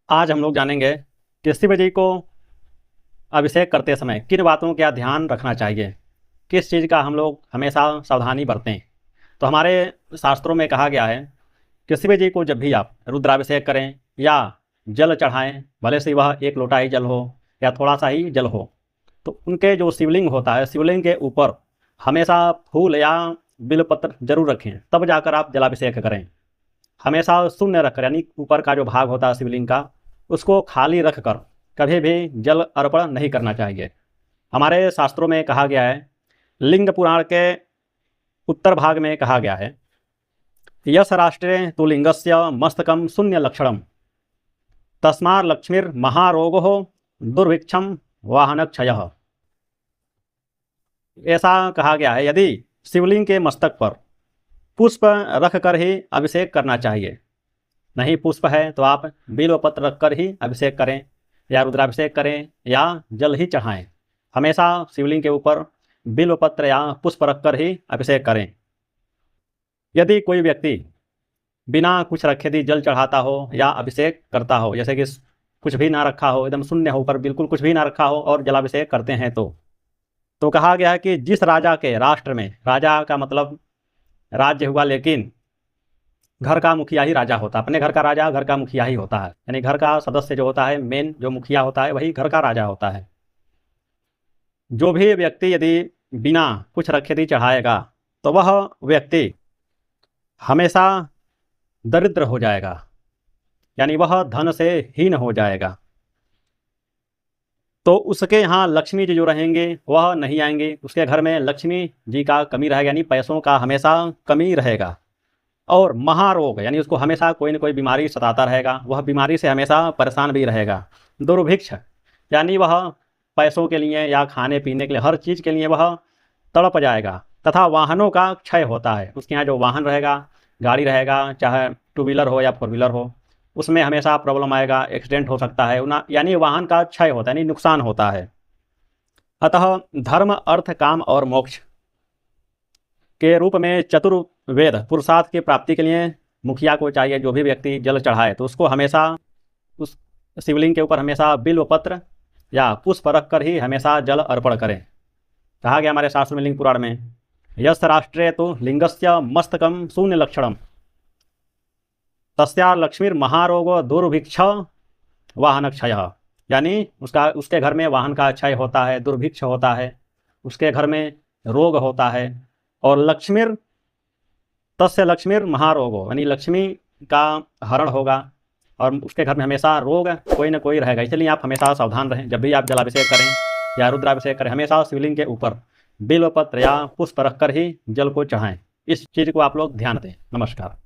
आज हम लोग जानेंगे कि शिव जी को अभिषेक करते समय किन बातों का ध्यान रखना चाहिए, किस चीज़ का हम लोग हमेशा सावधानी बरतें। तो हमारे शास्त्रों में कहा गया है कि शिव जी को जब भी आप रुद्राभिषेक करें या जल चढ़ाएं, भले से वह एक लोटा ही जल हो या थोड़ा सा ही जल हो, तो उनके जो शिवलिंग होता है, शिवलिंग के ऊपर हमेशा फूल या बिलपत्र जरूर रखें, तब जाकर आप जलाभिषेक करें। हमेशा शून्य रखकर, यानी ऊपर का जो भाग होता है शिवलिंग का, उसको खाली रखकर कभी भी जल अर्पण नहीं करना चाहिए। हमारे शास्त्रों में कहा गया है, लिंग पुराण के उत्तर भाग में कहा गया है, यस राष्ट्रे तु लिंगस्य मस्तकम शून्य लक्षणम तस्मार लक्ष्मीर महारोगो दुर्भिक्षम वाहन क्षय। ऐसा कहा गया है, यदि शिवलिंग के मस्तक पर पुष्प रख कर ही अभिषेक करना चाहिए। नहीं पुष्प है तो आप बिल्व पत्र रख कर ही अभिषेक करें या रुद्राभिषेक करें या जल ही चढ़ाएं। हमेशा शिवलिंग के ऊपर बिल्व पत्र या पुष्प रख कर ही अभिषेक करें। यदि कोई व्यक्ति बिना कुछ रखे भी जल चढ़ाता हो या अभिषेक करता हो, जैसे कि कुछ भी ना रखा हो, एकदम शून्य होकर बिल्कुल कुछ भी ना रखा हो और जलाभिषेक करते हैं, तो कहा गया है कि जिस राजा के राष्ट्र में, राजा का मतलब राज्य हुआ, लेकिन घर का मुखिया ही राजा होता है। अपने घर का राजा घर का मुखिया ही होता है, यानी घर का सदस्य जो होता है, मेन जो मुखिया होता है, वही घर का राजा होता है। जो भी व्यक्ति यदि बिना कुछ रखे ही चढ़ाएगा तो वह व्यक्ति हमेशा दरिद्र हो जाएगा, यानी वह धन से हीन हो जाएगा। तो उसके यहाँ लक्ष्मी जी जो रहेंगे वह नहीं आएंगे, उसके घर में लक्ष्मी जी का कमी रहेगा, यानी पैसों का हमेशा कमी रहेगा। और महारोग, यानी उसको हमेशा कोई न कोई बीमारी सताता रहेगा, वह बीमारी से हमेशा परेशान भी रहेगा। दुर्भिक्ष, यानी वह पैसों के लिए या खाने पीने के लिए, हर चीज़ के लिए वह तड़प जाएगा। तथा वाहनों का क्षय होता है, उसके यहाँ जो वाहन रहेगा, गाड़ी रहेगा, चाहे टू व्हीलर हो या फोर व्हीलर हो, उसमें हमेशा प्रॉब्लम आएगा, एक्सीडेंट हो सकता है, यानी वाहन का क्षय होता है, यानी नुकसान होता है। अतः धर्म अर्थ काम और मोक्ष के रूप में चतुर्वेद पुरुषार्थ की प्राप्ति के लिए मुखिया को चाहिए, जो भी व्यक्ति जल चढ़ाए तो उसको हमेशा उस शिवलिंग के ऊपर हमेशा बिल्व पत्र या पुष्प रख कर ही हमेशा जल अर्पण करें। कहा गया हमारे शास्त्र में लिंग पुराण में, यस राष्ट्रे तो लिंगस्य मस्तकम शून्य लक्षणम तस्या लक्ष्मीर महारोगो दुर्भिक्ष वाहन क्षय, यानी उसके घर में वाहन का क्षय होता है, दुर्भिक्ष होता है, उसके घर में रोग होता है। और लक्ष्मीर तस्य लक्ष्मीर महारोगो, यानी लक्ष्मी का हरण होगा और उसके घर में हमेशा रोग कोई ना कोई रहेगा। इसलिए आप हमेशा सावधान रहें, जब भी आप जलाभिषेक करें या रुद्राभिषेक करें, हमेशा शिवलिंग के ऊपर बिल्व पत्र या पुष्प रखकर ही जल को चढ़ाएं। इस चीज़ को आप लोग ध्यान दें। नमस्कार।